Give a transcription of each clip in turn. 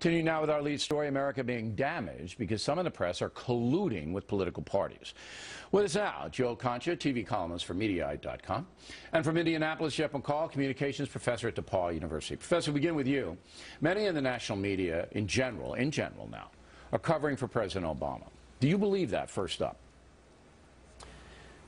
Continue now with our lead story, America being damaged because some in the press are colluding with political parties. With us now, Joe Concha, TV columnist for Mediaite.com, and from Indianapolis, Jeff McCall, communications professor at DePaul University. Professor, we begin with you. Many in the national media, in general now, are covering for President Obama. Do you believe that, first up?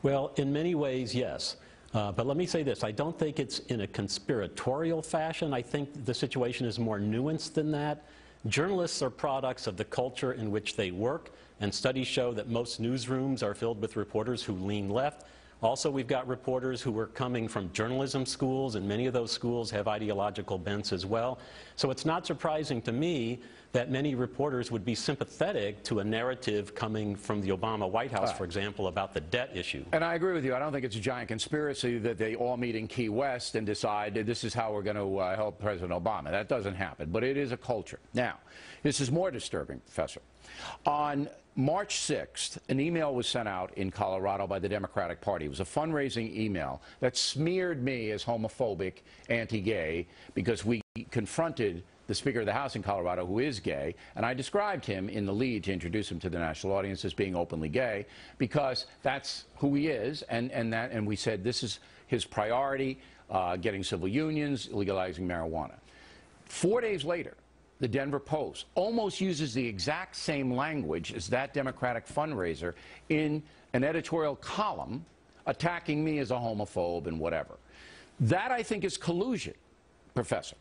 Well, in many ways, yes. But let me say this, I don't think it's in a conspiratorial fashion. I think the situation is more nuanced than that. Journalists are products of the culture in which they work, and studies show that most newsrooms are filled with reporters who lean left. Also, we've got reporters who are coming from journalism schools, and many of those schools have ideological bents as well. So it's not surprising to me that many reporters would be sympathetic to a narrative coming from the Obama White House, for example, about the debt issue. And I agree with you. I don't think it's a giant conspiracy that they all meet in Key West and decide that this is how we're going to help President Obama. That doesn't happen, but it is a culture. Now, this is more disturbing, Professor. On March 6th, an email was sent out in Colorado by the Democratic Party. It was a fundraising email that smeared me as homophobic, anti-gay, because we confronted the Speaker of the House in Colorado, who is gay, and I described him in the lead to introduce him to the national audience as being openly gay, because that's who he is, and we said this is his priority, getting civil unions, legalizing marijuana. 4 days later, the Denver Post almost uses the exact same language as that Democratic fundraiser in an editorial column attacking me as a homophobe and whatever. That, I think, is collusion, Professor.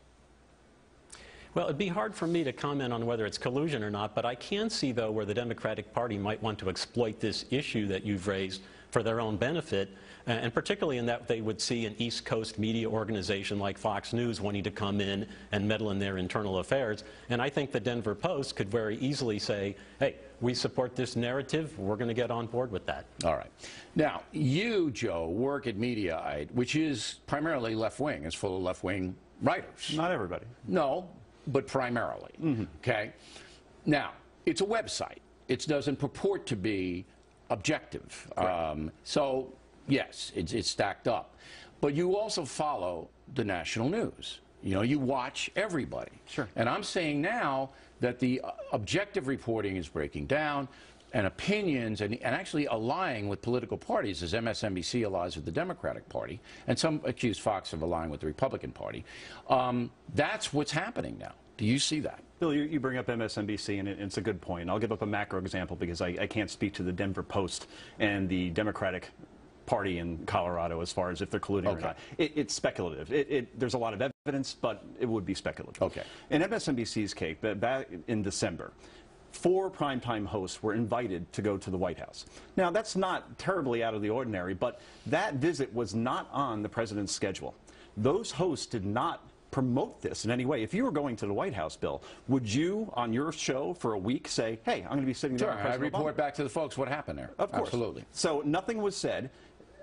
Well, it'd be hard for me to comment on whether it's collusion or not, but I can see, though, where the Democratic Party might want to exploit this issue that you've raised for their own benefit, and particularly in that they would see an East Coast media organization like Fox News wanting to come in and meddle in their internal affairs. And I think the Denver Post could very easily say, hey, we support this narrative, we're going to get on board with that. All right. Now, you, Joe, work at Mediaite, which is primarily left-wing. It's full of left-wing writers. Not everybody. No, but primarily. Okay? Now, it's a website. It doesn't purport to be objective. So, yes, it's stacked up. But you also follow the national news. You know, you watch everybody. Sure. And I'm saying now that the objective reporting is breaking down, and opinions and actually allying with political parties, as MSNBC allies with the Democratic Party, and some accuse Fox of allying with the Republican Party. That's what's happening now. Do you see that? Bill, you bring up MSNBC, and it's a good point. And I'll give up a macro example because I can't speak to the Denver Post and the Democratic Party in Colorado as far as if they're colluding or not. It's speculative. There's a lot of evidence, but it would be speculative. Okay. In MSNBC's case, back in December, 4 primetime hosts were invited to go to the White House. Now, that's not terribly out of the ordinary, but that visit was not on the president's schedule. Those hosts did not promote this in any way. If you were going to the White House, Bill, would you, on your show for a week, say, hey, I'm going to be sitting there with President Obama? I report back to the folks what happened there. Of course. Absolutely. So nothing was said.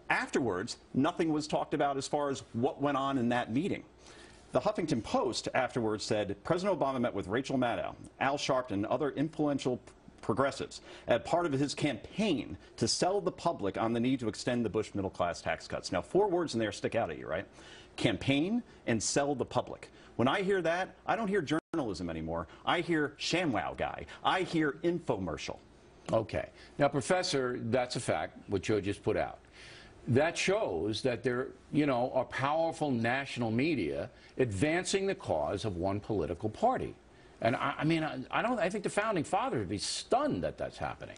Afterwards, nothing was talked about as far as what went on in that meeting. The Huffington Post afterwards said President Obama met with Rachel Maddow, Al Sharpton, and other influential progressives as part of his campaign to sell the public on the need to extend the Bush middle-class tax cuts. Now, 4 words in there stick out at you, right? Campaign and sell the public. When I hear that, I don't hear journalism anymore. I hear Sham-Wow guy. I hear infomercial. Okay. Now, Professor, that's a fact, what Joe just put out. That shows that there, are powerful national media advancing the cause of one political party. And I think the founding fathers would be stunned that that's happening.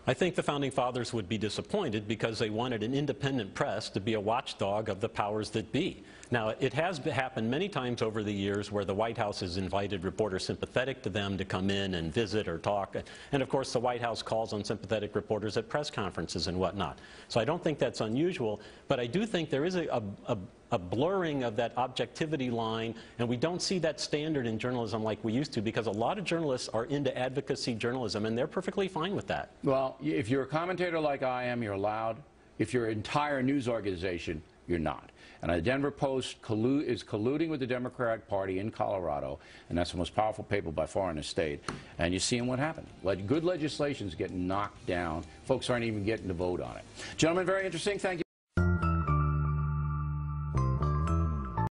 I think the founding fathers would be disappointed because they wanted an independent press to be a watchdog of the powers that be. Now, it has happened many times over the years where the White House has invited reporters sympathetic to them to come in and visit or talk. And, of course, the White House calls on sympathetic reporters at press conferences and whatnot. So I don't think that's unusual, but I do think there is a blurring of that objectivity line, and we don't see that standard in journalism like we used to, because a lot of journalists are into advocacy journalism, and they're perfectly fine with that. Well, if you're a commentator like I am, you're allowed. If you're an entire news organization, you're not. And the Denver Post is colluding with the Democratic Party in Colorado, and that's the most powerful paper by far in the state. And you're seeing what happened. Good legislation is getting knocked down. Folks aren't even getting to vote on it. Gentlemen, very interesting. Thank you.